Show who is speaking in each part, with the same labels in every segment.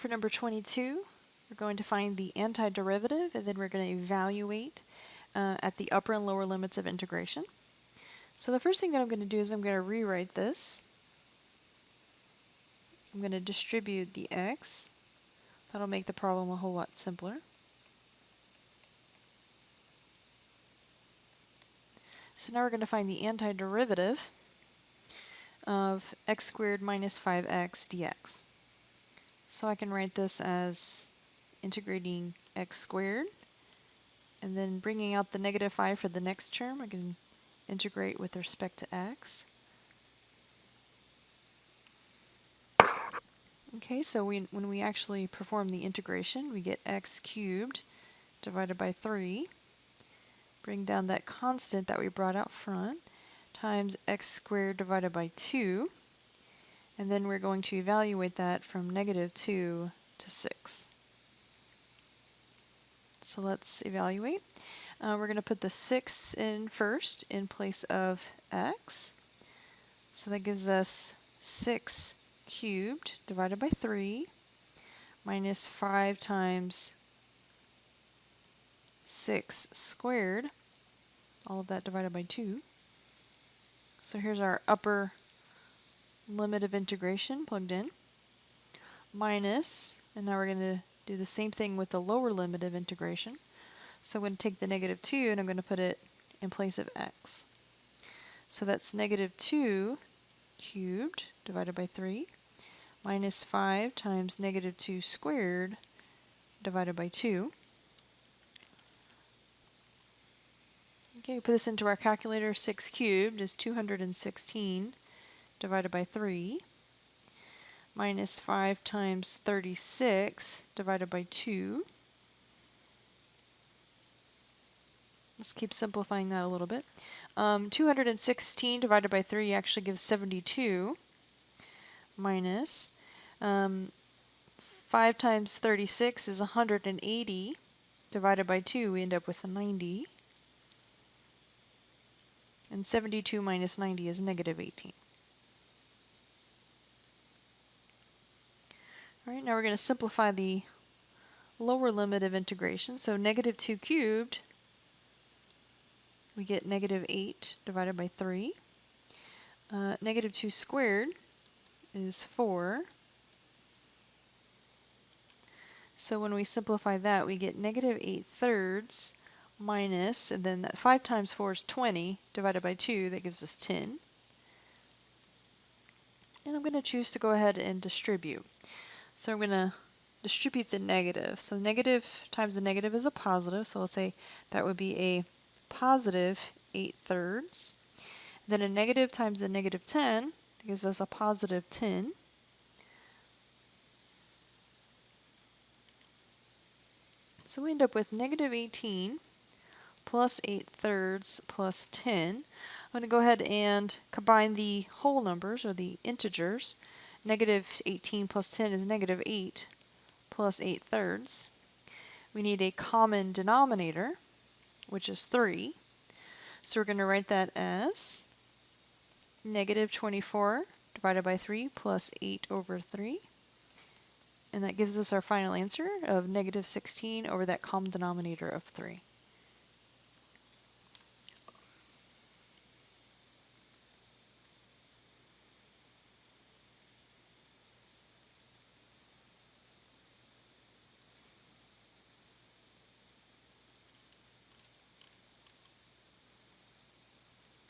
Speaker 1: for number 22, we're going to find the antiderivative, and then we're going to evaluate at the upper and lower limits of integration. So the first thing that I'm going to do is I'm going to rewrite this. I'm going to distribute the x. That'll make the problem a whole lot simpler. So now we're going to find the antiderivative of x squared minus 5x dx. So I can write this as integrating x squared, and then bringing out the negative 5 for the next term, I can integrate with respect to x. Okay, so when we actually perform the integration, we get x cubed divided by 3. Bring down that constant that we brought out front, times x squared divided by 2. And then we're going to evaluate that from negative 2 to 6. So let's evaluate. We're going to put the 6 in first in place of x. So that gives us 6 cubed divided by 3 minus 5 times 6 squared, all of that divided by 2. So here's our upper limit of integration plugged in, minus, and now we're going to do the same thing with the lower limit of integration. So I'm going to take the negative 2 and I'm going to put it in place of x. So that's negative 2 cubed divided by 3 minus 5 times negative 2 squared divided by 2. Okay, put this into our calculator. 6 cubed is 216 divided by 3 minus 5 times 36 divided by 2. Let's keep simplifying that a little bit. 216 divided by 3 actually gives 72 minus 5 times 36 is 180 divided by 2. We end up with a 90. And 72 minus 90 is negative 18. All right, now we're going to simplify the lower limit of integration. So negative 2 cubed, we get negative 8 divided by 3. Negative 2 squared is 4. So when we simplify that, we get negative 8 thirds minus, and then that 5 times 4 is 20, divided by 2, that gives us 10. And I'm going to choose to go ahead and distribute. So I'm going to distribute the negative. So negative times a negative is a positive, so I'll say that would be a positive 8 thirds. Then a negative times a negative 10 gives us a positive 10. So we end up with negative 18 plus 8 thirds plus 10. I'm going to go ahead and combine the whole numbers, or the integers. Negative 18 plus 10 is negative 8 plus 8 thirds. We need a common denominator, which is 3. So we're going to write that as negative 24 divided by 3 plus 8 over 3. And that gives us our final answer of negative 16 over that common denominator of 3.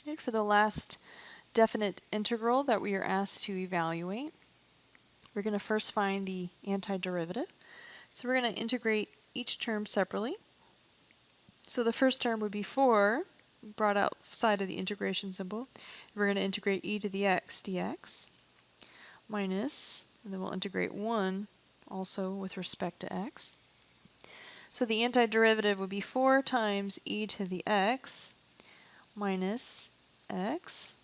Speaker 1: And for the last definite integral that we are asked to evaluate, we're going to first find the antiderivative. So we're going to integrate each term separately. So the first term would be 4, brought outside of the integration symbol. We're going to integrate e to the x dx, minus, and then we'll integrate 1 also with respect to x. So the antiderivative would be 4 times e to the x minus x.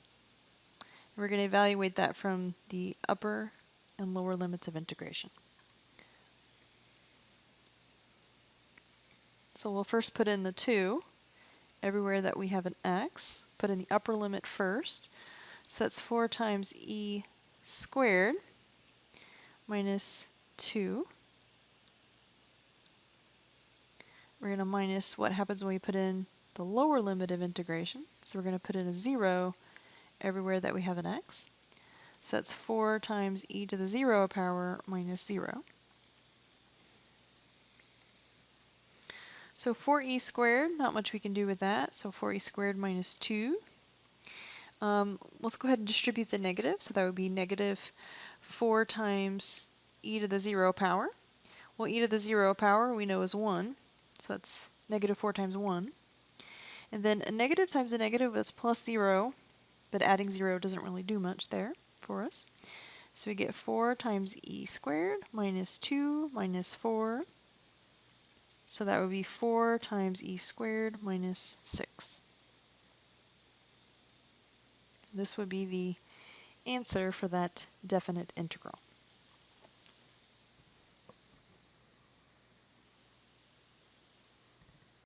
Speaker 1: We're going to evaluate that from the upper and lower limits of integration. So we'll first put in the 2 everywhere that we have an x. Put in the upper limit first. So that's 4 times e squared minus 2. we're going to minus what happens when we put in the lower limit of integration. So we're going to put in a 0 everywhere that we have an x. So that's 4 times e to the 0 power minus 0. So 4e squared, not much we can do with that. So 4e squared minus 2. Let's go ahead and distribute the negative. So that would be negative 4 times e to the 0 power. Well, e to the 0 power we know is 1. So that's negative 4 times 1. And then a negative times a negative is plus 0, but adding 0 doesn't really do much there for us. So we get 4 times e squared minus 2 minus 4. So that would be 4 times e squared minus 6. This would be the answer for that definite integral.